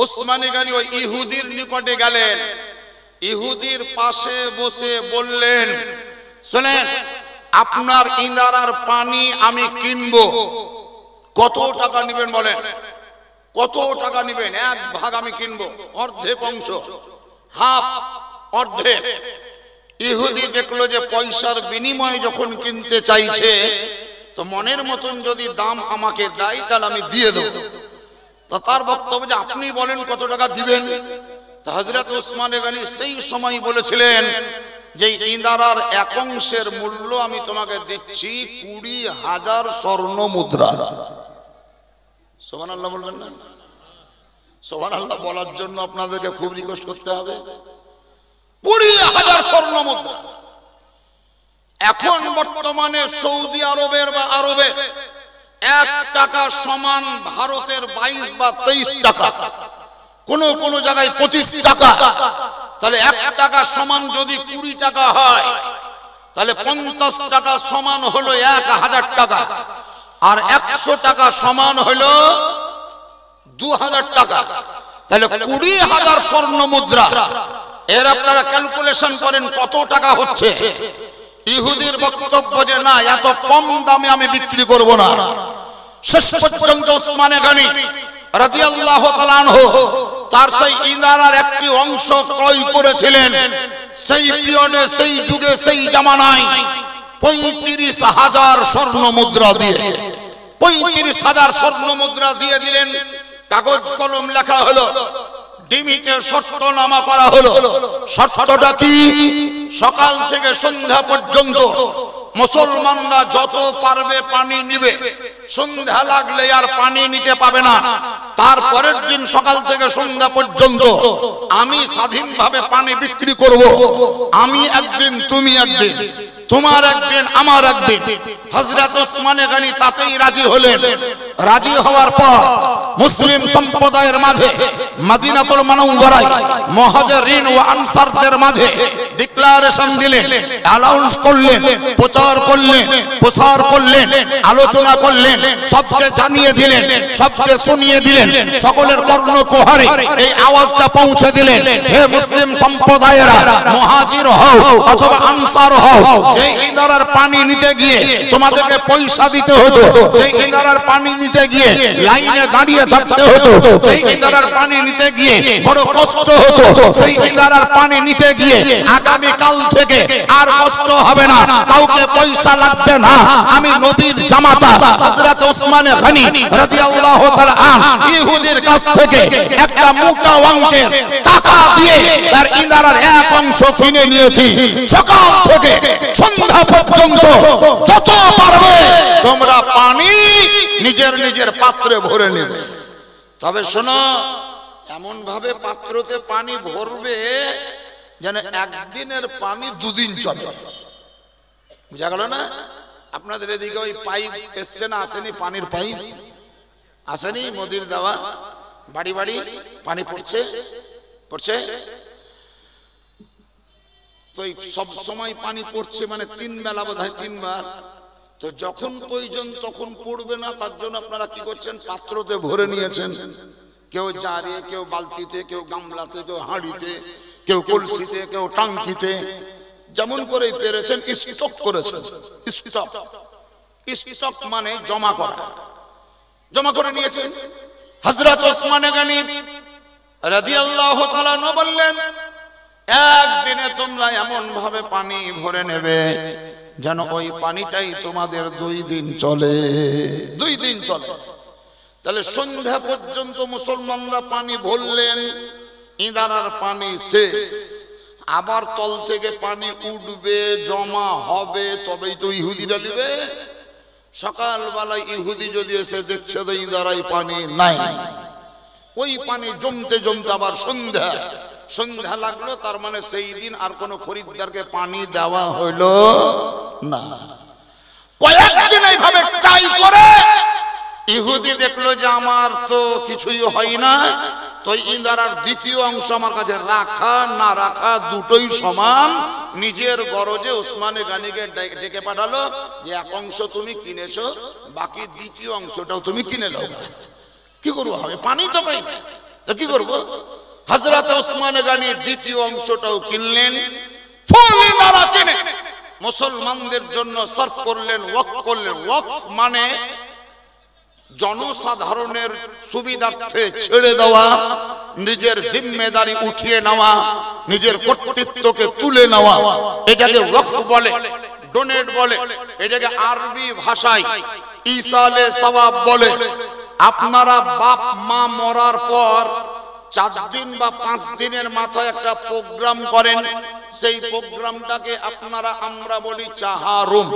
উসমানে গনি ওই ইহুদির নিকটে গেলেন, ইহুদির পাশে বসে বললেন, শুনেন, আপনার ইনারার পানি আমি কিনবো, কত টাকা নেবেন বলেন? কত টাকা নেবেন? এক ভাগ আমি কিনবো, অর্ধেক অংশ, হাফ, অর্ধেক। ইহুদি দেখলো যে পয়সার বিনিময়ে যখন কিনতে চাইছে, তো মনের মতন যদি দাম আমাকে দেয় তাহলে আমি দিয়ে দেবো। তো তার বক্তব্য যে আপনি বলেন কত টাকা দিবেন। তো হযরত উসমানে গনি সেই সময় বলেছিলেন যে ইনারার এক অংশের মূল্য আমি তোমাকে দিচ্ছি 20,000 স্বর্ণ মুদ্রা। সুবহানাল্লাহ বলবেন না? সুবহানাল্লাহ বলার জন্য আপনাদেরকে খুব রিকোয়েস্ট করতে হবে। 20,000 স্বর্ণ মুদ্রা। এখন বর্তমানে সৌদি আরবের বা আরবে 1 টাকা সমান ভারতের 22 বা 23 টাকা, কোন কোন জায়গায় 25 টাকা। তাহলে 1 টাকা সমান যদি 20 টাকা হয়, তাহলে 50 টাকা সমান হলো 1000 টাকা, আর 100 টাকা সমান হলো 2000 টাকা। তাহলে 20,000 স্বর্ণ মুদ্রা। এর আপনারা ক্যালকুলেশন করেন কত টাকা হচ্ছে। ইহুদির বক্তব্য যে না, এত কম দামে আমি বিক্রি করব না। শেষ পর্যন্ত উসমানে গনি রাদিয়াল্লাহু তাআলা আনহু তার সেই ইনারার একটি অংশ ক্রয় করেছিলেন। সেই পিরিয়ডে, সেই যুগে, সেই জামানায় 35,000 স্বর্ণ মুদ্রা দিয়ে, 35,000 স্বর্ণ মুদ্রা দিয়ে দিলেন। কাগজ কলম লেখা হলো, ডিমিতে শর্তনামা করা হলো। শর্তটা কি? সকাল থেকে সন্ধ্যা পর্যন্ত মুসলমানরা যত পারবে পানি নিবে, সন্ধ্যা লাগলে আর পানি নিতে পাবে না। তারপরের দিন সকাল থেকে সন্ধ্যা পর্যন্ত আমি স্বাধীনভাবে পানি বিক্রি করব। আমি একদিন, তুমি একদিন, তোমার একদিন, আমার একদিন। হযরত উসমানে গনি তাতেই রাজি হলেন। রাজি হওয়ার পর মুসলিম সম্প্রদায়ের মাঝে মদিনাতুল মুনাওয়ারায় মুহাজিরিন ও আনসারদের মাঝে ডিক্লারেশন দিলেন, অ্যানাউন্স করলেন, প্রচার করলেন, প্রসার করলেন, আলোচনা করলেন, সবকে জানিয়ে দিলেন, সবকে শুনিয়ে দিলেন, সকলের কর্ণকুহরে এই আওয়াজটা পৌঁছে দিলেন, হে মুসলিম সম্প্রদায়েরা, মুহাজির হও অথবা আনসার হও, যে ইনারার পানি নিতে গিয়ে তোমাদেরকে পয়সা দিতে হতো, যে ইনারার পানি নিতে গিয়ে লাইনে দাঁড়িয়ে থাকতে হতো, সেই ইনারার পানি নিতে গিয়ে বড় কষ্ট হতো, সেই ইনারার পানি নিতে গিয়ে আগামী কাল থেকে আর কষ্ট হবে না, কাউকে পয়সা লাগবে না। আমি নবীর জামাতা হযরত উসমানে গনি রাদিয়াল্লাহু তাআলা আনহু ইহুদির কাছ থেকে একটা মোটা অঙ্কের টাকা দিয়ে তার ইনারার এক অংশ কিনে নিয়েছি। সকাল থেকে সন্ধ্যা পর্যন্ত যত পারবে তোমরা পানি নিজের নিজের পাত্রে ভরে নেবে। তবে শোনো, এমন ভাবে পাত্রতে পানি ভরবে যেন একদিনের পানি 2 দিন চলে। বুঝা গেল না? আপনাদের এদিকে ওই পাইপ এসছে না, আসেনি? পানির পাইপ আসেনি? মোদির দেওয়া বাড়ি বাড়ি পানি পড়ছে, পড়ছে তো সব সময় পানি পড়ছে, মানে 3 বেলা বোধহয় 3 বার। তো যখন প্রয়োজন তখন পড়বে না, তার জন্য আপনারা কি করছেন? পাত্রতে ভরে নিয়েছেন। কেউ জারে, কেউ বালতিতে, কেউ গামলাতে, কেউ হাঁড়িতে, কেউ কলসিতে, কেউ টাঙ্কিতে, যেমন করে পেরেছেন স্টক করেছেন। স্টক, স্টক মানে জমা করা, জমা করে নিয়েছেন। হযরত উসমানে গনি রাদিয়াল্লাহু তাআলা আনহু বললেন, একদিনে তোমরা এমন ভাবে পানি ভরে নেবে যেন ওই পানিটাই তোমাদের 2 দিন চলে, 2 দিন চলে। তাহলে সন্ধ্যা পর্যন্ত মুসলমানরা পানি ভরলেন, ইনারার পানি শেষ। আবার তল থেকে পানি উঠবে, জমা হবে, তবেই তো ইহুদিরা নেবে। সকালবেলায় ইহুদি যদি এসে দেখছে তো ইনারাই পানি নাই, ওই পানি জমতে জমতে আবার সন্ধ্যা লাগলো, তার মানে সেই দিন আর কোন খরিদ্দারকে পানি দেওয়া হইলো না। কয়েকদিন এইভাবে ট্রাই করে ইহুদি দেখলো যে আমার তো কিছুই হয় না, তো ইনারার দ্বিতীয় অংশ আমার কাছে রাখা না রাখা দুটোই সমান। নিজের গরজে উসমানে গনিকে ডেকে পাঠালো যে এক অংশ তুমি কিনেছো, বাকি দ্বিতীয় অংশটাও তুমি কিনে নাও। কি করবো, হবে পানি তো পাই না। তো কি করব? হযরত ওসমান গনি দ্বিতীয় অংশটাও কিনলেন, মুসলমানদের জন্য সরফ করলেন, ওয়াকফ করলেন। ওয়াকফ মানে জনসাধারণের সুবিধার্থে ছেড়ে দেওয়া, নিজের জিম্মেদারি উঠিয়ে নেওয়া, নিজের কর্তৃত্বকে তুলে নেওয়া, এটাকে ওয়াকফ বলে, ডোনেট বলে। এটাকে আরবি ভাষায় ইসালে সওয়াব বলে। আপনারা বাপ মা মরার পর 4 দিন বা 5 দিনের মাথায় একটা প্রোগ্রাম করেন, সেই প্রোগ্রামটাকে আমরা বলি চাহারুম,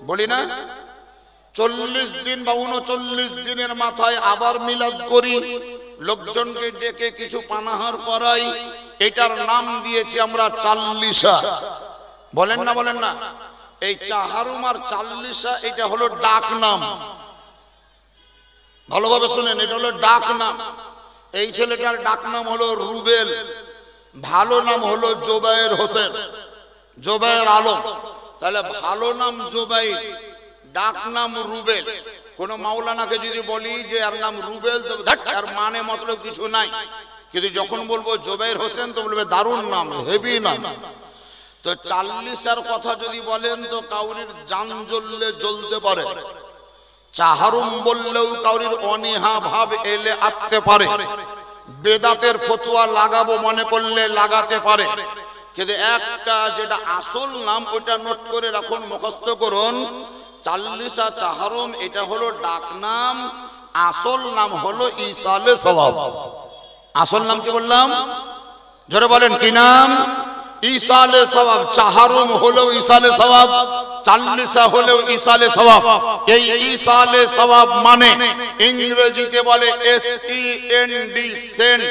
বলি না? 40 দিন বা 39 দিনের মাথায় আবার মিলাদ করি, লোকজনকে ডেকে কিছু পানাহার করাই, এটার নাম দিয়েছি আমরা চাল্লিশা। বলেন না, বলেন না? এই চাহারুম আর চাল্লিশা এটা হলো ডাক নাম। ভালোভাবে শুনেন, এটা হলো ডাক নাম। এই ছেলেটার ডাক নাম হলো রুবেল, ভালো নাম হলো জোবায়ের হোসেন, জোবায়ের আলম। তাহলে ভালো নাম জোবায়ের, ডাক নাম রুবেল। কোন মাওলানাকে যদি বলি যে এর নাম রুবেল, তো আর মানে মতলব কিছু নাই। কিন্তু যখন বলবো জোবায়ের হোসেন, তো বলবে দারুণ নাম, হেভি নাম। তো 40 কথা যদি বলেন তো কাউরির জান জ্বললে জ্বলতে পারে। চাহারুম বললেও কাউরির অনীহা ভাব এলে আসতে পারে। বেদাতের ফতোয়া লাগাবো মনে করলে লাগাতে পারে। কিন্তু একটা যেটা আসল নাম ওটা নোট করে রাখুন, মুখস্থ করুন। 40 চাহারুম এটা হলো ডাক নাম, আসল নাম হলো ইসালে সওয়াব। আসল নাম কি বললাম? জোরে বলেন, কি নাম? ইসালে সওয়াব। চাহারুম হলো ইসালে সওয়াব, 40 হলো ইসালে সওয়াব। এই ইসালে সওয়াব মানে ইংরেজিতে বলে SEND, সেন্ড।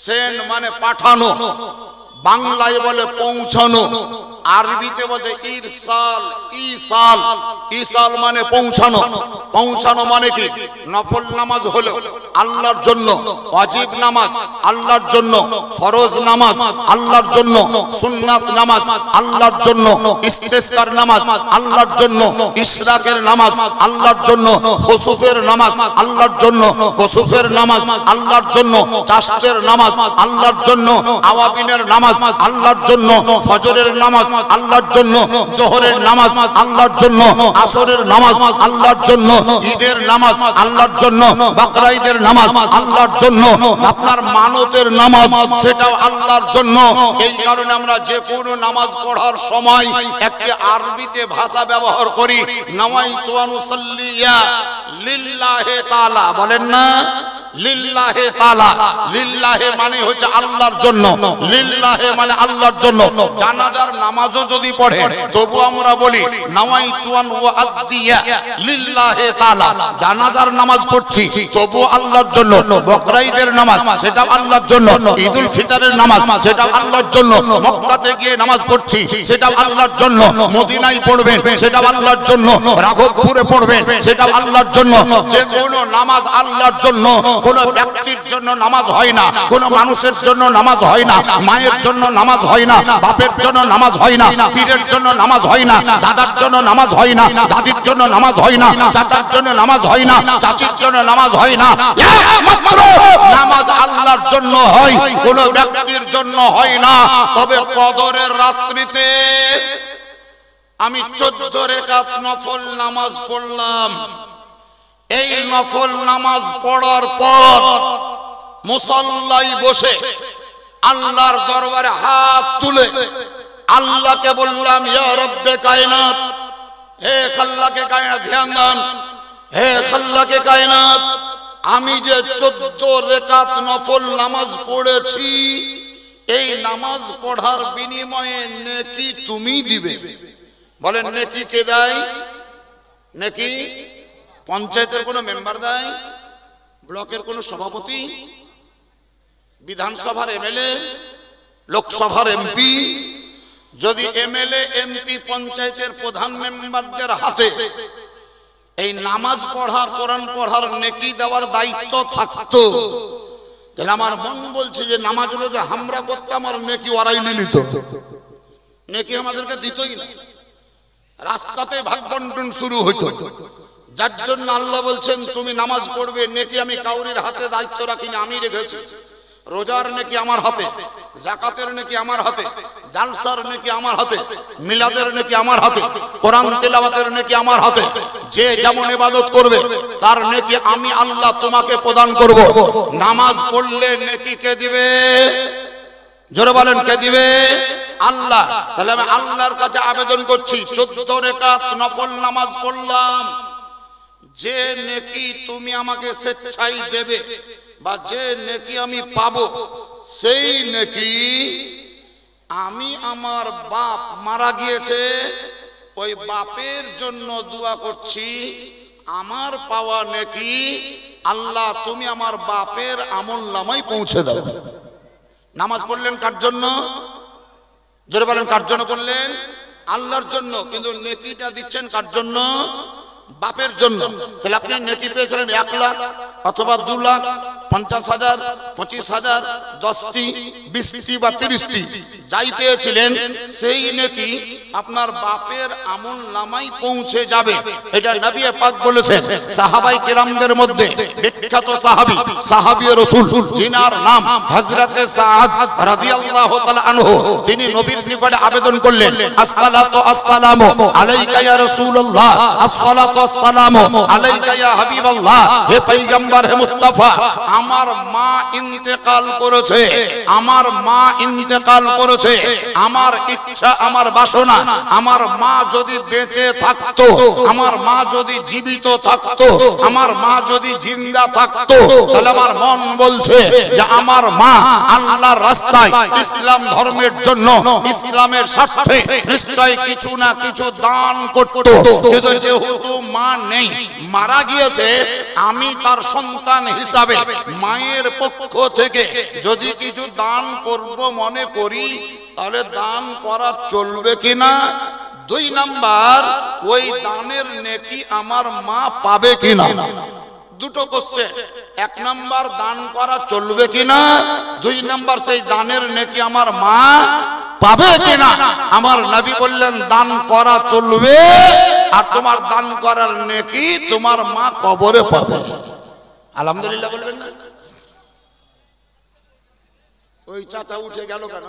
সেন্ড মানে পাঠানো, বাংলায় বলে পৌঁছানো, আরবিতে বলে ইরসাল। ইসাল, ইসাল মানে পৌঁছানো। পৌঁছানো মানে কি? নফল নামাজ হলো আল্লাহর জন্য, ওয়াজিব নামাজ আল্লাহর জন্য, ফরজ নামাজ আল্লাহর জন্য, সুন্নাত নামাজ আল্লাহর জন্য, ইস্তেসকার নামাজ আল্লাহর জন্য, ইশরাকের নামাজ আল্লাহর জন্য, খুসুফের নামাজ আল্লাহর জন্য, কুসুফের নামাজ আল্লাহর জন্য, চাশতের নামাজ আল্লাহর জন্য, আওয়াবিনের নামাজ আল্লাহর জন্য, ফজরের নামাজ আল্লাহর জন্য, জোহরের নামাজ আল্লাহর জন্য, আসরের নামাজ আল্লাহর জন্য, ঈদের নামাজ আল্লাহর জন্য, বকরা ঈদের নামাজ আল্লাহর জন্য, আপনার মানতের নামাজ সেটাও আল্লাহর জন্য। এই কারণে আমরা যে কোনো নামাজ পড়ার সময় একটি আরবিতে ভাষা ব্যবহার করি, নাওয়াইতু আন উসাল্লিয়া লিল্লাহি তাআলা। বলেন না? লিল্লাহি তাআলা। লিল্লাহি মানে হচ্ছে আল্লাহর জন্য, লিল্লাহি মানে আল্লাহর জন্য। জানাজার নামাজও যদি পড়ে তবু আমরা বলি নাওয়াইতু আন উআদ্দিয়া লিল্লাহি তাআলা। জানাজার নামাজ পড়ছি তবু আল্লাহর জন্য। বকরা ঈদের নামাজ সেটাও আল্লাহর জন্য, ঈদুল ফিতরের নামাজ সেটাও আল্লাহর জন্য, মক্কাতে গিয়ে নামাজ পড়ছি সেটাও আল্লাহর জন্য, মদিনায় পড়বেন সেটাও আল্লাহর জন্য, রাঘবপুরে পড়বেন সেটাও আল্লাহর জন্য। যে কোনো নামাজ আল্লাহর জন্য। কোন ব্যক্তির জন্য নামাজ হয় না, কোন মানুষের জন্য নামাজ হয় না, মায়ের জন্য নামাজ হয় না, বাপের জন্য নামাজ হয় না, পীরের জন্য নামাজ হয় না, দাদার জন্য নামাজ হয় না, দাদির জন্য নামাজ হয় না, চাচার জন্য নামাজ হয় না, চাচির জন্য নামাজ হয় না। একমাত্র নামাজ আল্লাহর জন্য হয়, কোন ব্যক্তির জন্য হয় না। তবে কদরের রাত্রিতে আমি 14 রাকাত নফল নামাজ পড়লাম। এই নফল নামাজ পড়ার পর মুসাল্লায় বসে আল্লাহর দরবারে হাত তুলে আল্লাহকে বললাম, ইয়া রব্বে কায়নাত, হে খাল্লাকে কায়নাত, ধ্যান দেন, হে খাল্লাকে কায়নাত, আমি যে 14 রাকাত নফল নামাজ পড়েছি, এই নামাজ পড়ার বিনিময়ে নেকি তুমি দিবে। বলেন, নেকি কে দেয়? নেকি পঞ্চায়েতের কোন মেম্বার দেয়, ব্লকের কোন সভাপতি, বিধানসভার এমএলএ, লোকসভার এমপি। যদি এমএলএ, এমপি, পঞ্চায়েতের প্রধান মেম্বারদের হাতে এই নামাজ পড়া, কোরআন পড়ার নেকি দেওয়ার দায়িত্ব থাকতো, তাহলে আমার মন বলছে যে নামাজগুলো যে আমরা করতাম আর নেকি ওরাই নিত, নেকি আমাদেরকে দিতই না। রাস্তাতে ভাগ বন্টন শুরু হইতো, যার জন্য আল্লাহ বলছেন তুমি নামাজ পড়বে, নেকি আমি কাউরির হাতে দায়িত্ব রাখিনি, আমি রেখেছি। রোজার নেকি আমার হাতে, যাকাতের নেকি আমার হাতে, জালসার নেকি আমার হাতে, মিলাদের নেকি আমার হাতে, কোরআন তেলাওয়াতের নেকি আমার হাতে। যে যেমন ইবাদত করবে তার নেকি আমি আল্লাহ তোমাকে প্রদান করব। নামাজ পড়লে নেকি কে দিবে? জোরে বলেন, কে দিবে? আল্লাহ। তাহলে আমি আল্লাহর কাছে আবেদন করছি, 14 রাকাত নফল নামাজ পড়লাম, যে নেকি তুমি আমাকে স্বেচ্ছায় দেবে বা যে নেকি আমি পাবো, সেই নেকি আমি আমার বাপ মারা গিয়েছে ওই বাপের জন্য দোয়া করছি, আমার পাওয়া নেকি আল্লাহ তুমি আমার বাপের আমলনামায় পৌঁছে দাও। নামাজ পড়লেন কার জন্য? জোরে বলেন, কার জন্য পড়লেন? আল্লাহর জন্য। কিন্তু নেকিটা দিচ্ছেন কার জন্য? বাপের জন্য। তাহলে আপনি নেকি পেয়েছিলেন 1 লাখ অথবা 2 লাখ, 50,000, 25,000, 10টি, 20টি বা 30টি, যাই পেয়েছিলেন সেই নেকি আপনার বাপের আমল নামায় পৌঁছে যাবে। এটা নবী পাক বলেছেন। সাহাবায়ে কেরামদের মধ্যে বিখ্যাত সাহাবী রাসূল যিনার নাম হযরতে সাদ রাদিয়াল্লাহু তাআলা আনহু, তিনি নবীর নিকটে আবেদন করলেন, আসসালাতু আসসালামু আলাইকা ইয়া রাসূলুল্লাহ, আসসালাতু আসসালামু আলাইকা ইয়া হাবিবাল্লাহ, হে পয়গম্বর, হে মুস্তাফা, আমার মা ইন্তেকাল করেছে, আমার মা ইন্তেকাল করেছে, আমার ইচ্ছা, আমার বাসনা, আমার মা যদি বেঁচে থাকতো, আমার মা যদি জীবিত থাকতো, আমার মা যদি জিন্দা থাকতো, তাহলে আমার মন বলছে যে আমার মা আল্লাহর রাস্তায় ইসলাম ধর্মের জন্য, ইসলামের স্বার্থে নিশ্চয় কিছু না কিছু দান করতো। কিন্তু যেহেতু মা নেই, মারা গিয়েছে, আমি তার সন্তান হিসাবে মায়ের পক্ষ থেকে যদি কিছু দান করব মনে করি, তাহলে দান করা চলবে কিনা? 2 নাম্বার, ওই দানের নেকি আমার মা পাবে কিনা? দুটো কোশ্চেন। 1 নাম্বার, দান করা চলবে কিনা? 2 নাম্বার, সেই দানের নেকি আমার মা পাবে কিনা? আমার নবী বললেন দান করা চলবে, আর তোমার দান করার নেকি তোমার মা কবরে পাবে। আলহামদুলিল্লাহ বলবেন না? ওই চাচা উঠে গেল কেন?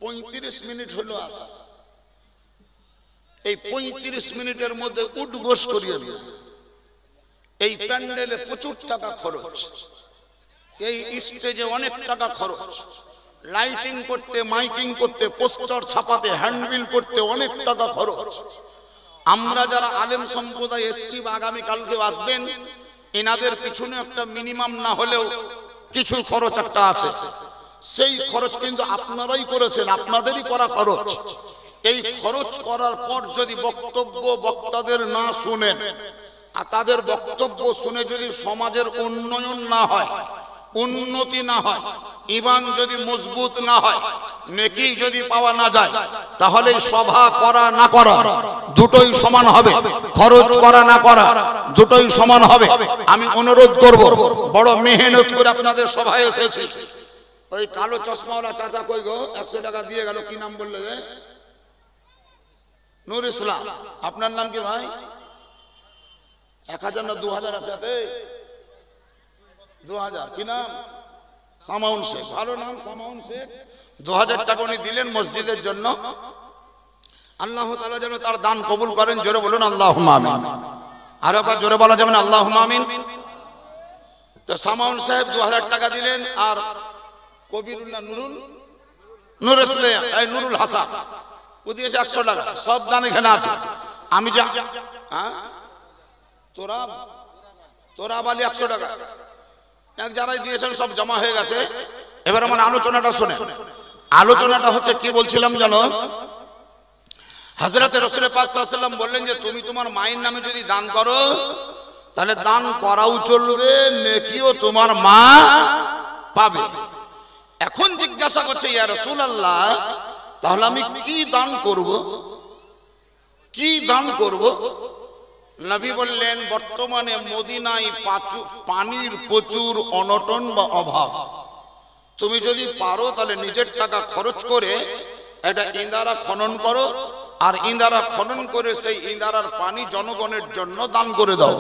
পঁয়ত্রিশ মিনিট হলো আসা। এই 35 মিনিটের মধ্যে উঠবোস করিয়ে দিল। এই প্যান্ডেলে প্রচুর টাকা খরচ, এই স্টেজে অনেক টাকা খরচ, লাইটিং করতে, মাইকিং করতে, পোস্টার ছাপাতে, হ্যান্ডবিল করতে অনেক টাকা খরচ। আমরা যারা আলেম সম্প্রদায় এসছি বা আগামী কালকে আসবেন, এনাদের পিছনে একটা মিনিমাম না হলেও কিছু খরচ একটা আছে। সেই খরচ কিন্তু আপনারাই করেছেন, আপনাদেরই করা খরচ। এই খরচ করার পর যদি বক্তব্য বক্তাদের না শুনেন, আর তাদের বক্তব্য শুনে যদি সমাজের উন্নয়ন না হয়, উন্নতি না হয়, ঈমান যদি মজবুত না হয়, নেকি যদি পাওয়া না যায়, তাহলে সভা করা না করা দুটোই সমান হবে, খরচ করা না করা দুটোই সমান হবে। আমি অনুরোধ করব, বড় মেহনত করে আপনাদের সভায় এসেছি। ওই কালো চশমাওয়ালা চাচা কই গো? 100 টাকা দিয়ে গেল, কি নাম বললে? নূর ইসলাম। আপনার নাম কি ভাই? 1000 না 2000 আছে? 2000। কি নাম? সামাউন শেখ। ভালো নাম, সামাউন শেখ। 2000 টাকা উনি দিলেন মসজিদের জন্য। আল্লাহ তাআলা যেন তার দান কবুল করেন। জোরে বলুন আল্লাহুম্মা আমিন। আর একবার জোরে বলা যাবে না আল্লাহুম্মা আমিন? তো সামাউন সাহেব 2000 টাকা দিলেন, আর কবিরুল্লাহ নুরুল ইসলাম, এই নুরুল হাসান ও দিয়েছে 100 টাকা। সব দান এখানে আছে। আমি যা তোরা বালি 100 টাকা এক যারাই দিয়েছেন সব জমা হয়ে গেছে। এবার আমার আলোচনাটা শুনে। আলোচনাটা হচ্ছে কি বলছিলাম জানো? হযরত রাসূল পাক সাল্লাল্লাহু আলাইহি ওয়াসাল্লাম বললেন যে তুমি তোমার মায়ের নামে যদি দান করো, তাহলে দান করাও চলবে, নেকিও তোমার মা পাবে। এখন জিজ্ঞাসা করছে, ইয়া রাসূলুল্লাহ, তাহলে আমি কি দান করব? কি দান করব? নবী বললেন, বর্তমানে মদিনায় পানির প্রচুর অনটন বা অভাব। তুমি যদি পারো তাহলে নিজের টাকা খরচ করে একটা ইনারা খনন করো, আর ইন্দারা খনন করে সেই ইন্দারার পানি জনগণের জন্য দান করে দাও।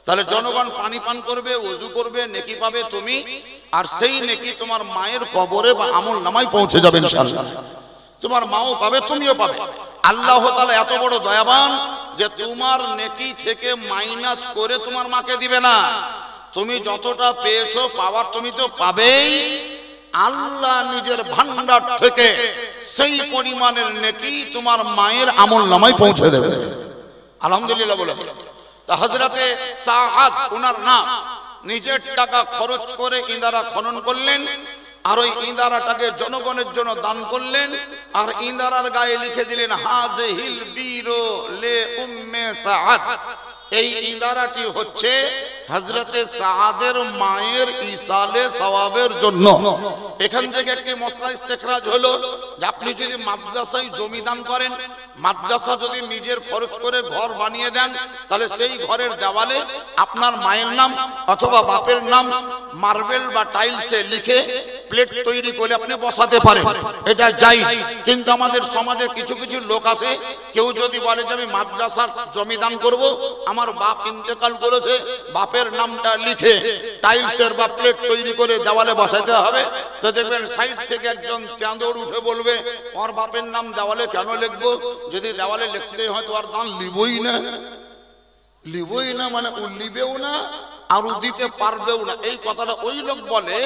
তাহলে জনগণ পানি পান করবে, ওযু করবে, নেকি পাবে তুমি, আর সেই নেকি তোমার মায়ের কবরে বা আমল নামায় পৌঁছে যাবে ইনশাআল্লাহ। তোমার মাও পাবে, তুমিও পাবে। আল্লাহ তাআলা এত বড় দয়াবান যে তোমার নেকি থেকে মাইনাস করে তোমার মাকে দিবে না। তুমি যতটা পেয়েছো পাওয়ার তুমি তো পাবেই, আল্লাহ নিজের ভান্ডার থেকে সেই পরিমাণের নেকি তোমার মায়ের আমল নামায় পৌঁছে দেবে। আলহামদুলিল্লাহ বলে। তা হযরতে সাআদ ওনার নাম, নিজের টাকা খরচ করে ইন্দারা খনন করলেন, আর ওই ইন্দারাটাকে জনগণের জন্য দান করলেন, আর ইন্দারার গায়ে লিখে দিলেন হাযিহিল বীরু লে উম্মে সাআদ। এই ইন্দারাটি হচ্ছে হযরতে সাআদের মায়ের ইসালে সওয়াবের জন্য। এখান থেকে একটি মসলা ইস্তেখরাজ হলো যে আপনি যদি মাদ্রাসায় জমি দান করেন, মাদ্রাসা যদি নিজের খরচ করে ঘর বানিয়ে দেন, তাহলে সেই ঘরের দেওয়ালে আপনার মায়ের নাম অথবা বাপের নাম মার্বেল বা টাইলসে লিখে প্লেট তৈরি করে আপনি বসাতে পারেন, এটা জায়েজ। কিন্তু আমাদের সমাজে কিছু কিছু লোক আছে, কেউ যদি বলে যে আমি মাদ্রাসার জমি দান করব, আমার বাপ ইন্তেকাল করেছে, বাপের নামটা লিখে টাইলসের বা প্লেট তৈরি করে দেওয়ালে বসাতে হবে, তো দেখবেন সাইড থেকে একজন চাঁদর উঠে বলবে ওর বাপের নাম দেওয়ালে কেন লিখবো, যদি দেওয়ালে লিখতে হয় তো আর দান লিবই না। লিবই না মানে ও লিবেও না আর দিতে পারবেও না। এই কথাটা ওই লোক বলে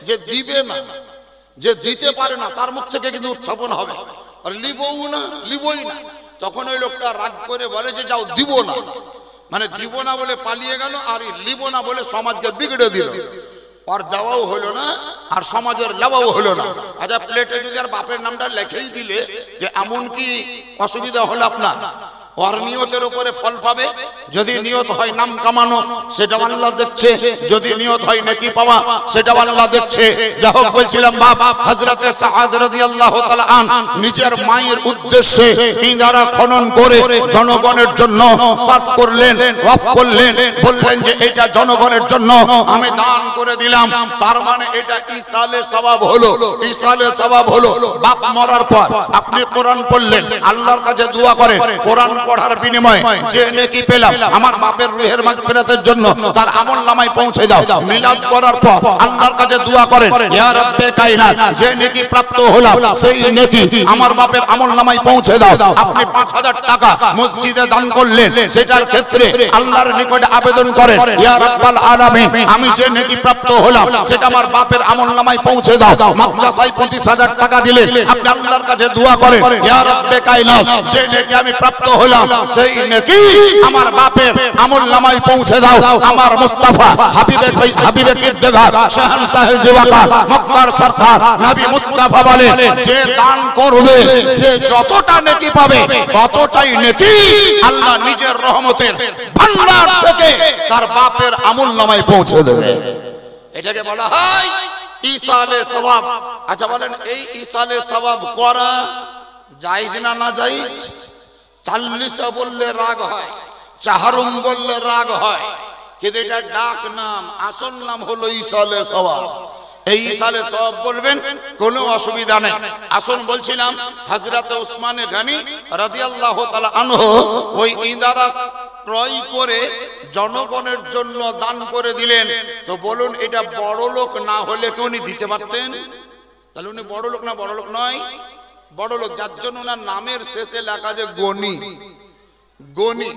যে দিবে না, যে দিতে পারে না, তার মুখ থেকে কিন্তু উত্থাপন হবে, আর লিবও না, লিবই না। তখন ওই লোকটা রাগ করে বলে যে যাও দিব না, মানে দিব না বলে পালিয়ে গেল, আর লিব না বলে সমাজকে বিগড়ে দিল, আর দেওয়াও হলো না আর সমাজের লেওয়াও হলো না। আচ্ছা, প্লেটে যদি আর বাপের নামটা লেখেই দিলে যে এমন কি অসুবিধা হলো আপনার? ওর নিয়তের উপরে ফল পাবে। যদি নিয়ত হয় নাম কামানো, সেটা আল্লাহ দেখছে, যদি নিয়ত হয় নেকি পাওয়া, সেটা আল্লাহ দেখছে। যা হোক, বলছিলাম বাপ হযরতে সাআদ রাদিয়াল্লাহু তাআলা আন নিজের মায়ের উদ্দেশ্যে ইন্দারা খনন করে জনগণের জন্য সাফ করলেন, ওয়াকফ করলেন, বললেন যে এটা জনগণের জন্য আমি দান করে দিলাম। তার মানে এটা ইসালে সওয়াব হলো, ইসালে সওয়াব হলো। বাপ মরার পর আপনি কোরআন পড়লেন, আল্লাহর কাছে দোয়া করেন, কোরআন পড়ার বিনিময়ে যে নেকি পেলাম আমার বাপের রূহের মাগফিরাতের জন্য তার আমলনামায় পৌঁছে দাও। মিলাদ করার পর আল্লাহর কাছে দোয়া করেন, ইয়া রব্বে কায়নাত, যে নেকি প্রাপ্ত হলাম সেই নেকি আমার বাপের আমলনামায় পৌঁছে দাও। আপনি 5000 টাকা মসজিদে দান করলেন, সেটার ক্ষেত্রে আল্লাহর নিকটে আবেদন করেন, ইয়া রাব্বাল আলামিন, আমি যে নেকি প্রাপ্ত হলাম সেটা আমার বাপের আমলনামায় পৌঁছে দাও। মাদ্রাসায় 25000 টাকা দিলে আপনি আল্লাহর কাছে দোয়া করেন, ইয়া রব্বে কায়নাত, যে নেকি আমি প্রাপ্ত হলাম সেই নেকি আমার বাপের আমলনামায় পৌঁছে দাও। আমার মুস্তাফা হাবিবে কিরদার শাহনশাহ জিওয়াকা মক্কার সরদার নবী মুস্তাফা বলেন, যে দান করবে সে যতটা নেকি পাবে ততটাই নেকি আল্লাহ নিজের রহমতের ভান্ডার থেকে তার বাপের আমলনামায় পৌঁছে দেবে। এটাকে বলা হয় ইসালে সওয়াব। আচ্ছা বলেন, এই ইসালে সওয়াব করা জায়েজ না না জায়েজ? চাল্লিশা বললে রাগ হয়, চাহারুম বললে রাগ হয়, কিন্তু এটা ডাক নাম, আসল নাম হলো ইসালে সওয়াব। এই ইসালে সওয়াব বলবেন, কোনো অসুবিধা নেই। আসুন, বলছিলাম হযরত উসমানে গনি রাদিয়াল্লাহু তাআলা আনহু ওই ইন্দারা ক্রয় করে জনগণের জন্য দান করে দিলেন। তো বলুন, এটা বড় লোক না হলে কি উনি দিতে পারতেন? তাহলে উনি বড় লোক না বড় লোক নয়? বড় লোক, যার জন্য ওনার নামের শেষে লেখা যে গনি। গনি।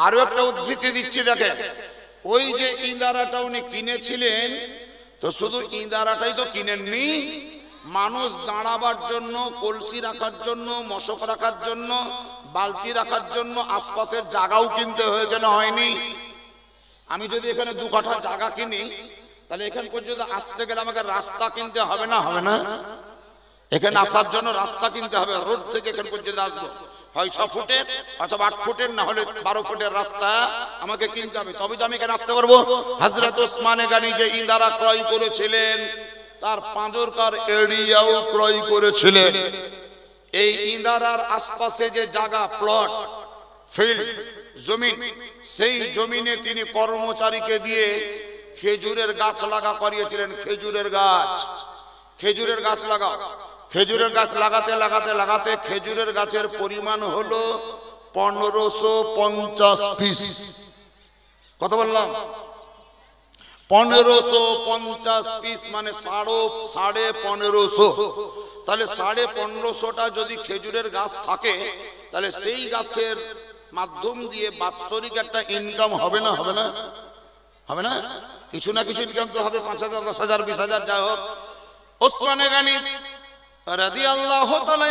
আরো একটা উদ্ধৃতি দিচ্ছি, দেখেন, ওই যে ইন্দারাটা উনি কিনেছিলেন, তো শুধু ইন্দারাটাই তো কিনেননি, মানুষ দাঁড়াবার জন্য, কলসি রাখার জন্য, মশক রাখার জন্য, বালতি রাখার জন্য আশপাশের জায়গাও কিনতে হয়েছে না হয়নি? আমি যদি এখানে 2 কাঠা জায়গা কিনি, তাহলে এখান পর্যন্ত আসতে গেলে আমাকে রাস্তা কিনতে হবে না? হবে না? এখানে আসার জন্য রাস্তা কিনতে হবে, রোড থেকে এখান পর্যন্ত আসবো হয় 6 ফুটের অথবা 8 ফুটের, না হলে 12 ফুটের রাস্তা আমাকে কিনতে হবে, তবে তো আমি এখানে আসতে পারবো। হযরত উসমানে গনি যে ইন্দারা ক্রয় করেছিলেন তার পাঁজরকার এরিয়াও ক্রয় করেছিলেন। এই ইন্দারার আশপাশে যে জায়গা, প্লট, ফিল্ড, জমিন, সেই জমিনে তিনি কর্মচারীকে দিয়ে খেজুরের গাছ লাগা করিয়েছিলেন। খেজুরের গাছ, খেজুরের গাছ লাগাও। খেজুরের গাছ লাগাতে লাগাতে লাগাতে খেজুরের গাছের পরিমাণ হলো 1550 পিস। কত বললাম? 1550 পিস, মানে 1550। তাহলে 1550টা যদি খেজুরের গাছ থাকে, তাহলে সেই গাছের মাধ্যম দিয়ে বাৎসরিক একটা ইনকাম হবে না? হবে না? হবে না? কিছু না কিছু ইনকাম তো হবে, 5000, 10000, 20000, যাই হোক। ওসমানে গনি রাদিয়াল্লাহু তাআলা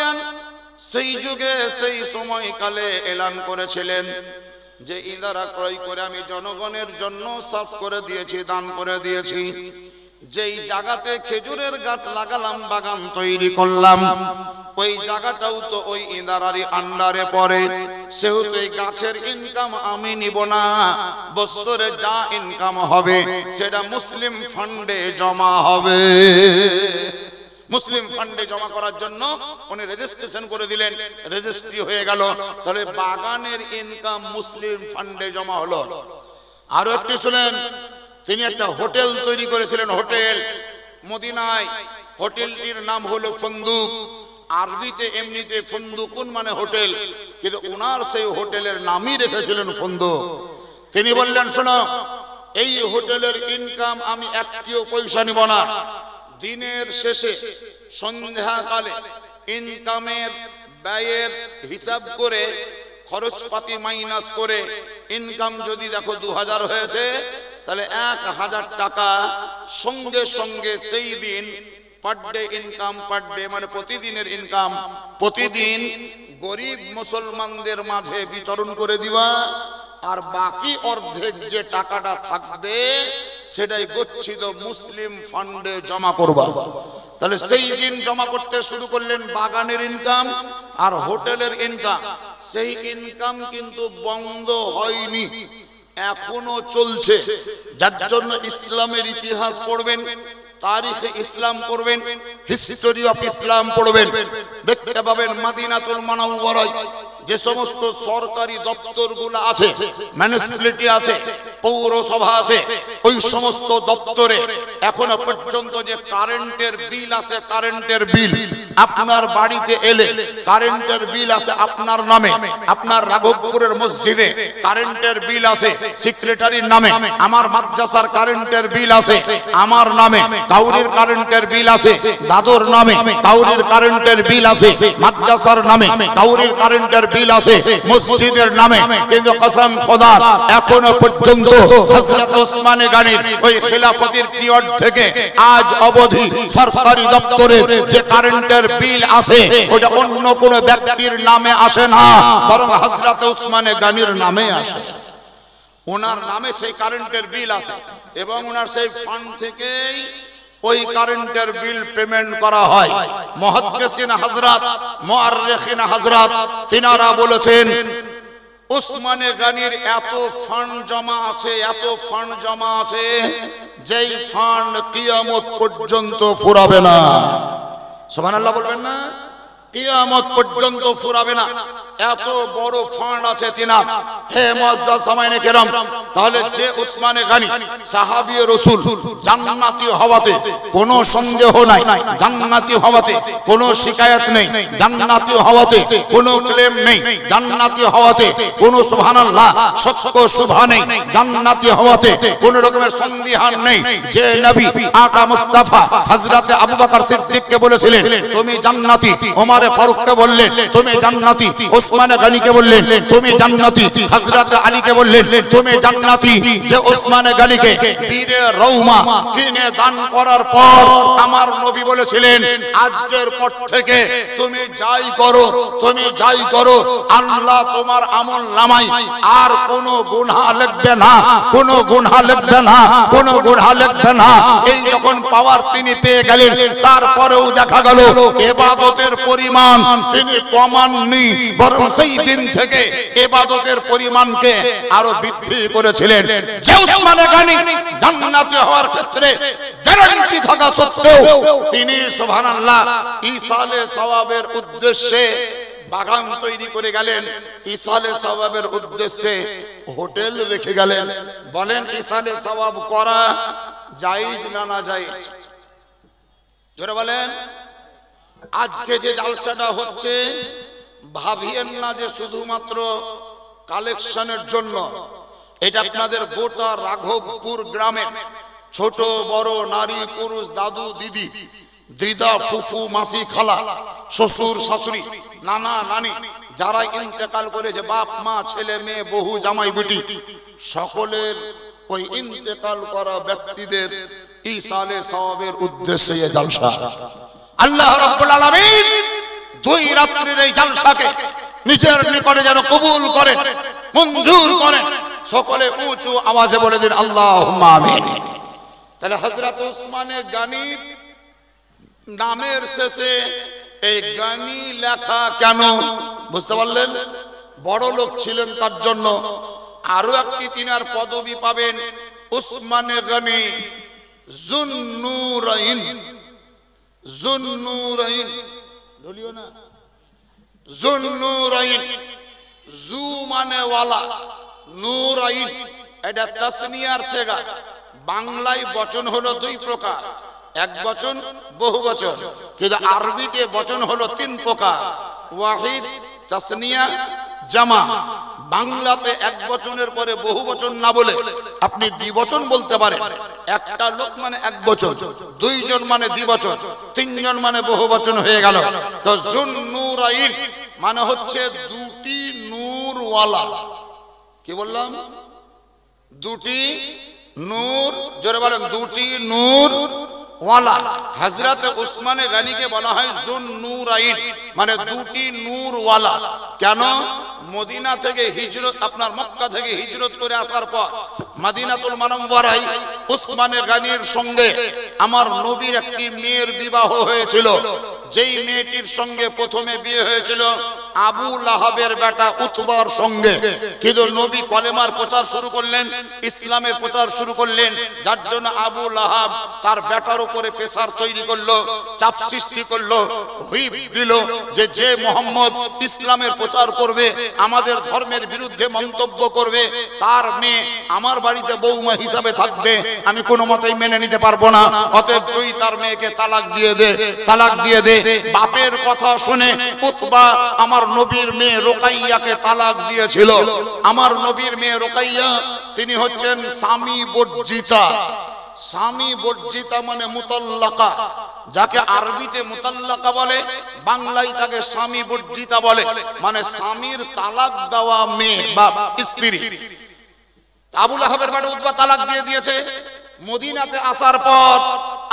সেই যুগে সেই সময়কালে এলান করেছিলেন যে ইঁদারা ক্রয় করে আমি জনগণের জন্য সাফ করে দিয়েছি, দান করে দিয়েছি। যেই জায়গাতে খেজুরের গাছ লাগালাম, বাগান তৈরি করলাম, ওই জায়গাটাও তো ওই ইঁদারারই আন্ডারে পড়ে। সেহেতু এই গাছের ইনকাম আমি নিব না, বছরে যা ইনকাম হবে সেটা মুসলিম ফান্ডে জমা হবে। মুসলিম ফান্ডে জমা করার জন্য উনি রেজিস্ট্রেশন করে দিলেন, রেজিস্ট্রি হয়ে গেল। তাহলে বাগানের ইনকাম মুসলিম ফান্ডে জমা হলো। আরো একটি শুনেন, তিনি একটা হোটেল তৈরি করেছিলেন, হোটেল মদিনায়। হোটেলটির নাম হলো ফন্দুক। আরবিতে এমনিতে ফন্দুকুন মানে হোটেল, কিন্তু ওনার সেই হোটেলের নামই রেখেছিলেন ফন্দুক। তিনি বললেন, শোনো, এই হোটেলের ইনকাম আমি একটিও পয়সা নিব না। দিনের শেষে সন্ধ্যাকালে ইনকামের ব্যয়ের হিসাব করে, খরচপাতি মাইনাস করে ইনকাম যদি দেখো 2000 হয়েছে, তাহলে 1000 টাকা সঙ্গে সঙ্গে সেই দিন per day income, per day মানে প্রতিদিনের ইনকাম, প্রতিদিন গরিব মুসলমানদের মাঝে বিতরণ করে দিবা। আর বাকি অর্ধেক যে টাকাটা থাকবে সেটাই গচ্ছিত মুসলিম ফান্ডে জমা করবা। তাহলে সেই দিন জমা করতে শুরু করলেন বাগানের ইনকাম আর হোটেলের ইনকাম। সেই ইনকাম কিন্তু বন্ধ হয়নি, এখনো চলছে। যার জন্য ইসলামের ইতিহাস পড়বেন, তারিখে ইসলাম পড়বেন, হিস্টোরি অফ ইসলাম পড়বেন, দেখতে পাবেন মদিনাতুল মুনাওয়ারায় যে সমস্ত সরকারি দপ্তরগুলো আছে, মিউনিসিপ্যালিটি আছে, পৌরসভা আছে, ওই সমস্ত দপ্তরে এখনো পর্যন্ত যে কারেন্টের বিল আছে, কারেন্টের বিল আপনার বাড়িতে এলে কারেন্টের বিল আছে আপনার নামে, আপনার রাঘবপুরের মসজিদে কারেন্টের বিল আছে সেক্রেটারির নামে, আমার মাদ্রাসার কারেন্টের বিল আছে আমার নামে, কাউরির কারেন্টের বিল আছে দাদুর নামে, কাউরির কারেন্টের বিল আছে মাদ্রাসার নামে, কাউরির কারেন্টের বিল আছে মসজিদের নামে। কিন্তু কসম খোদা, এখনো পর্যন্ত হযরত ওসমান গনির ওই খিলাফতের পিরিয়ড থেকে আজ অবধি সরকারি দপ্তরে যে কারেন্টের বিল আছে ওটা অন্য কোন ব্যক্তির নামে আসে না, বরং হযরত ওসমান গনির নামে আসে। ওনার নামে সেই কারেন্টের বিল আছে এবং ওনার সেই ফান্ড থেকেই ওই কারেন্টের বিল পেমেন্ট করা হয়। মুহাদ্দিসিন হযরত, মুআররিখিন হযরত তিনারা বলেছেন ওসমান গনির এত ফান্ড জমা আছে, এত ফান্ড জমা আছে, যেই ফান্ড কিয়ামত পর্যন্ত ফুরাবে না। সুবহানাল্লাহ বলবেন না? কিয়ামত পর্যন্ত ফুরাবে না, এত বড় ফান্ড আছে তিনার। হে মুআজ্জাজ সামাইনে কেরাম, তাহলে যে ওসমান গনি সাহাবী রাসূল, জান্নাতি হওয়াতে কোনো সন্দেহ নাই, জান্নাতি হওয়াতে কোনো শিকায়াত নেই, জান্নাতি হওয়াতে কোনো ক্লেম নেই, জান্নাতি হওয়াতে কোনো সুবহানাল্লাহ শক্ক শুভা নেই, জান্নাতি হওয়াতে কোনো রকমের সন্দেহান নেই। যে নবী আকা মুস্তাফা হযরত আবু বকর সিদ্দিককে বলেছিলেন তুমি জান্নাতি, ওমর ফারুককে বললেন তুমি জান্নাতি, ওসমান গনিকে বললেন তুমি জান্নাতি, হযরত আলীকে বললেন তুমি জান্নাতি। যে ওসমান গনিকে বীরে রওমা কিনে দান করার পর আমার নবী বলেছিলেন আজকের পর থেকে তুমি যাই করো, তুমি যাই করো, আল্লাহ তোমার আমল নামায় আর কোনো গুনাহ লিখবে না, কোনো গুনাহ লিখবে না, কোনো গুনাহ লিখবে না। এই যখন পাওয়ার তিনি পেয়ে গেলেন, তারপরেও দেখা গেল ইবাদতের পরিমাণ তিনি কমাননি, বরং সেই দিন থেকে ইবাদতের পরিমাণকে আরো বৃদ্ধি করেছিলেন। যে ওসমান গনি জান্নাতি হওয়ার ক্ষেত্রে গ্যারান্টি থাকা সত্ত্বেও তিনি সুবহানাল্লাহ ইসালে সওয়াবের উদ্দেশ্যে বাগান তৈরি করে গেলেন, ইসালে সওয়াবের উদ্দেশ্যে হোটেল রেখে গেলেন। বলেন ইসালে সওয়াব করা জায়েজ না না জায়েজ? জোরে বলেন। আজকে যে জালসাটা হচ্ছে ভাবিয়েন না যে শুধুমাত্র কালেকশনের জন্য। এটা আপনাদের গোটা রাঘবপুর গ্রামের ছোট বড় নারী পুরুষ দাদু দিদি দিদা ফুফু মাসি খালা শ্বশুর শাশুড়ি নানা নানি যারা ইন্তেকাল করেছে, বাপ মা ছেলে মেয়ে বহু জামাই বেটি, সকলের ওই ইন্তেকাল করা ব্যক্তিদের ইসালে সওয়াবের উদ্দেশ্যে এই জালসা। আল্লাহ রাব্বুল আলামিন দুই রাত্রির এই জালসাকে নিজের নিকটে যেন কবুল করেন, মঞ্জুর করেন। সকলে উঁচু আওয়াজে বলে দিন আল্লাহুম্মা আমিন। তাহলে হযরত উসমানে গানির নামের শেষে এই গানি লেখা কেন বুঝতে পারলেন? বড় লোক ছিলেন তার জন্য। আরো একটি তিনার পদবি পাবেন, উসমানে গানি জুন্নুরাইন। জুন্নুরাইন বলিও না, জুন্নুরাইন। জু মানে ওয়ালা, নূরাইন এটা তাসনিয়ার সেগা। বাংলায় বচন হলো দুই প্রকার, এক বচন বহু বচন, কিন্তু আরবিতে বচন হলো তিন প্রকার, ওয়াহিদ তাসনিয়া জামা। বাংলাতে এক বচনের পরে বহু বচন না বলে আপনি দ্বিবচন বলতে পারেন। একটা লোক মানে এক বচন, দুইজন মানে দ্বিবচন, তিনজন মানে বহু বচন হয়ে গেল। তো জুন্নুরাইন মানে হচ্ছে দুটি নূরওয়ালা। কি বললাম? দুটি নূর, জোরে বলেন, দুটি নূর ওয়ালা। হযরত উসমানে গানিকে বলা হয় জুন্নুরাইন মানে দুটি নূর ওয়ালা। কেন? মদিনা থেকে হিজরত, আপনার মক্কা থেকে হিজরত করে আসার পর মদিনাতুল মুনাওয়ারায় উসমানে গানির সঙ্গে আমার নবীর একটি মেয়ের বিবাহ হয়েছিল। যেই মেয়েটির সঙ্গে প্রথমে বিয়ে হয়েছিল আবু লাহাবের বেটা উতবার সঙ্গে, কিন্তু নবী কলেমার প্রচার শুরু করলেন, ইসলামের প্রচার শুরু করলেন, যার জন্য আবু লাহাব তার বেটার উপরে প্রেসার তৈরি করলো, চাপ সৃষ্টি করলো, হুইপ দিল যে যে মোহাম্মদ ইসলামের প্রচার করবে, আমাদের ধর্মের বিরুদ্ধে মন্তব্য করবে, তার মেয়ে আমার বাড়িতে বৌমা হিসাবে থাকবে, আমি কোনো মতেই মেনে নিতে পারবো না। অতএব তুই তার মেয়েকে তালাক দিয়ে দে, তালাক দিয়ে দে। বাপের কথা শুনে উতবা আমার নবীর মেয়ে রুকাইয়াকে তালাক দিয়েছিল। আমার নবীর মেয়ে রুকাইয়া তিনি হচ্ছেন স্বামী বর্জিতা। স্বামী বর্জিতা মানে মুতাল্লাকা, যাকে আরবিতে মুতাল্লাকা বলে, বাংলায় তাকে স্বামী বর্জিতা বলে, মানে স্বামীর তালাক দেওয়া মেয়ে বা স্ত্রী। আবু লাহাবের বেটা উতবা তালাক দিয়ে দিয়েছে। মদিনাতে আসার পর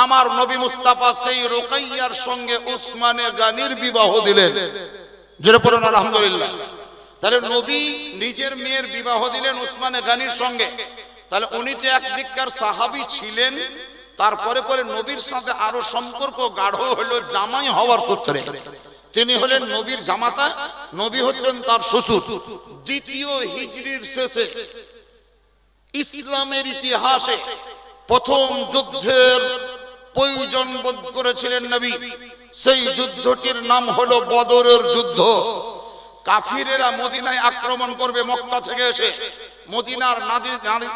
আমার নবী মুস্তাফা সেই রুকাইয়ার সঙ্গে উসমানে গানির বিবাহ দিলেন। জোরে পড়ুন আলহামদুলিল্লাহ। তাহলে নবী নিজের মেয়ের বিবাহ দিলেন উসমানে গানির সঙ্গে। তাহলে উনি তো একদিককার সাহাবী ছিলেন, তারপরে পরে নবীর সাথে আরো সম্পর্ক গাঢ় হলো জামাই হওয়ার সূত্রে। তিনি হলেন নবীর জামাতা, নবী হচ্ছেন তার শ্বশুর। দ্বিতীয় হিজরির শেষে ইসলামের ইতিহাসে প্রথম যুদ্ধের প্রয়োজন বোধ করেছিলেন নবী। সেই যুদ্ধটির নাম হলো বদরের যুদ্ধ। কাফিরেরা মদিনায় আক্রমণ করবে, মক্কা থেকে এসে মদিনার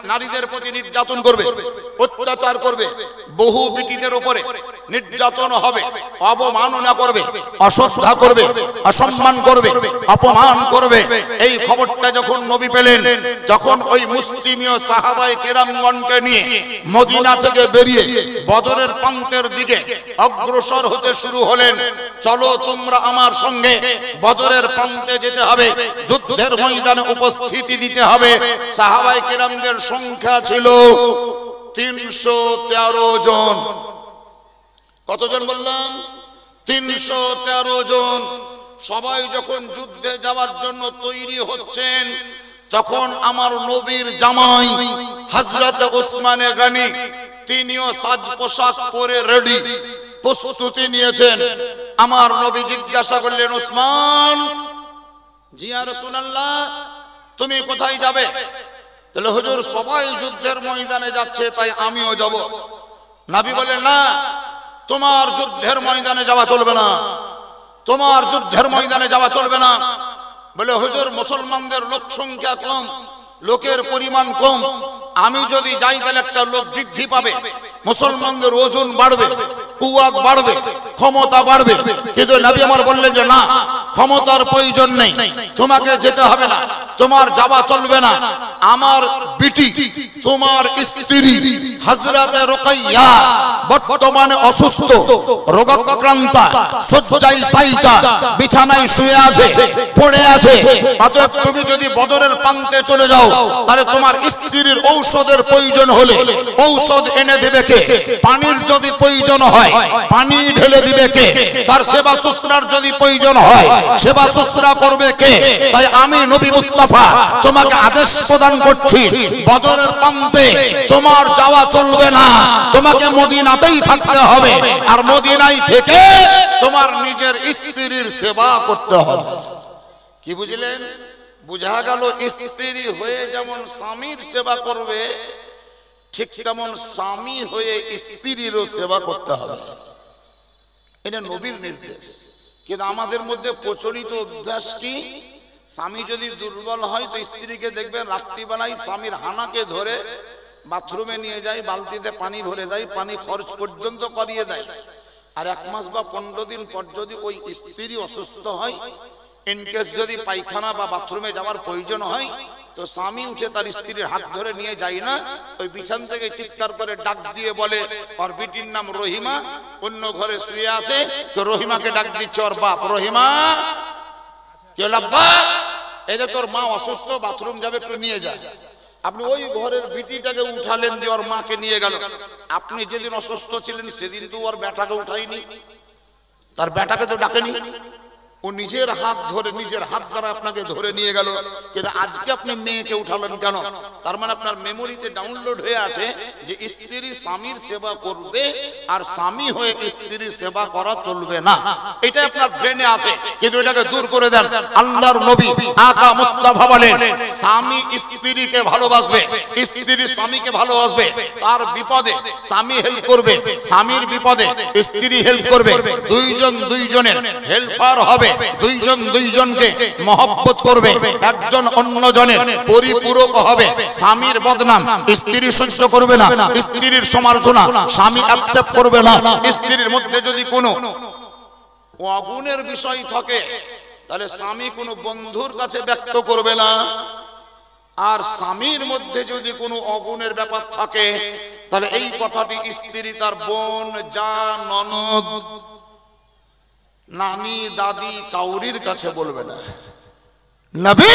নারীদের প্রতি নির্যাতন করবে, অত্যাচার করবে, বহু বিটিদের উপরে নির্যাতন হবে, অবমাননা করবে, অশ্রদ্ধা করবে, অসম্মান করবে, অপমান করবে। এই খবরটা যখন নবী পেলেন, তখন ওই মুসলিমীয় সাহাবায়ে কেরামগণকে নিয়ে মদিনা থেকে বেরিয়ে বদরের প্রান্তের দিকে অগ্রসর হতে শুরু হলেন। চলো তোমরা আমার সঙ্গে বদরের প্রান্তে যেতে হবে, যুদ্ধের ময়দানে উপস্থিতি দিতে হবে। সাহাবায়ে কেরামদের সংখ্যা ছিল 313 জন। কতজন বললাম? 313 জন। সবাই যখন যুদ্ধে যাওয়ার জন্য তৈরি হচ্ছেন, তখন আমার নবীর জামাই হযরত উসমানে গানি তিনিও সাজ পোশাক পরে রেডি, প্রস্তুতি নিয়েছেন। আমার নবী জিজ্ঞাসা করলেন, উসমান, জি ইয়া রাসূলুল্লাহ, তুমি কোথায় যাবে? তাহলে হুজুর সবাই যুদ্ধের ময়দানে যাচ্ছে, তাই আমিও যাব। নবী বলেন, না, তোমার যুদ্ধের ময়দানে যাওয়া চলবে না, তোমার যুদ্ধের ময়দানে যাওয়া চলবে না। বলে, হুজুর মুসলমানদের লোক সংখ্যা কম, লোকের পরিমাণ কম, আমি যদি যাই তাহলে একটা লোক বৃদ্ধি পাবে, মুসলমানদের ওজন বাড়বে, কুওয়াত বাড়বে, ক্ষমতা বাড়বে। কিন্তু নবী আমার বললেন যে না, ক্ষমতার প্রয়োজন নেই, তোমাকে যেতে হবে না, তোমার যাওয়া চলবে না। আমার বিটি, তোমার স্ত্রী হযরতে রুকাইয়া বর্তমানে অসুস্থ, রোগাক্রান্তা, শয্যায় শায়িতা, বিছানায় শুয়ে আছে, পড়ে আছে। অতএব তুমি যদি বদরের প্রান্তে চলে যাও, তাহলে তোমার স্ত্রীর ঔষধের প্রয়োজন হলে ঔষধ এনে দেবে কে? পানির যদি প্রয়োজন হয় পানি ঢেলে দিবে কে? তার সেবা শুশ্রূষার যদি প্রয়োজন হয় সেবা শুশ্রূষা করবে কে? তাই আমি নবী মুস্তাফা তোমাকে আদেশ প্রদান করছি, বদরের প্রান্তে তোমার যাওয়া চলবে না, তোমাকে মদিনাতেই থাকতে হবে। আর মদিনায় থেকে তোমার নিজের স্ত্রীর সেবা করতে হবে। কি বুঝলেন? বুঝা গেল স্ত্রী হয়ে যেমন স্বামীর সেবা করবে, ঠিক তেমন স্বামী হয়ে স্ত্রীরও সেবা করতে হবে। এটা নবীর নির্দেশ। কিন্তু আমাদের মধ্যে প্রচলিত অভ্যাস কি, স্বামী যদি দুর্বল হয় তো স্ত্রীকে দেখবেন রাত্রিবেলায় স্বামীর হানাকে ধরে বাথরুমে নিয়ে যায়, বালতিতে পানি ভরে দেয়, পানি খরচ পর্যন্ত করিয়ে দেয়। আর 1 মাস বা 15 দিন পর যদি ওই স্ত্রী অসুস্থ হয়, ইনকেস যদি পায়খানা বা বাথরুমে যাওয়ার প্রয়োজন হয়, তো স্বামী উঠে তার স্ত্রীর হাত ধরে নিয়ে যায় না, ওই বিছান থেকে চিৎকার করে ডাক দিয়ে বলে ওর বিটির নাম রহিমা, অন্য ঘরে শুয়ে আছে, তো রহিমাকে ডাক দিচ্ছে ওর বাপ, রহিমা কে লাব্বা, এই যে তোর মা অসুস্থ, বাথরুম যাবে, একটু নিয়ে যা। আপনি ওই ঘরের বিটিটাকে উঠালেন, দিয়ে ওর মাকে নিয়ে গেল। আপনি যেদিন অসুস্থ ছিলেন সেদিন তো ওর বেটাকে উঠাইনি, তার বেটাকে তো ডাকেনি, ও নিজের হাত ধরে, নিজের হাত দ্বারা আপনাকে ধরে নিয়ে গেল। কিন্তু আজকে আপনি মেয়েকে উঠালেন কেন? তার মানে আপনার মেমোরিতে ডাউনলোড হয়ে আছে যে স্ত্রী স্বামীর সেবা করবে, আর স্বামী হয়ে স্ত্রীর সেবা করা চলবে না, এটা আপনার ব্রেনে আছে। কিন্তু এটাকে দূর করে দেন। আল্লাহর নবী আকা মুস্তাফা বলেন, স্বামী স্ত্রীকে ভালোবাসবে, স্ত্রী স্বামীকে ভালোবাসবে। তার বিপদে স্বামী হেল্প করবে, স্বামীর বিপদে স্ত্রী হেল্প করবে। দুইজন দুইজনের হেল্পার হবে, দুইজন দুইজনকে মহব্বত করবে, একজন অন্যজনের পরিপূরক হবে। স্বামীর বদনাম স্ত্রী সহ্য করবে না, স্ত্রীর সমালোচনা স্বামী অ্যাকসেপ্ট করবে না। স্ত্রীর মধ্যে যদি কোনো অগুণের বিষয় থাকে, তাহলে স্বামী কোনো বন্ধুর কাছে ব্যক্ত করবে না। আর স্বামীর মধ্যে যদি কোনো অগুণের ব্যাপার থাকে, তাহলে এই কথাটি স্ত্রী তার বোন, যা, ননদ, নানি, দাদি কাউরির কাছে বলবে না। নবী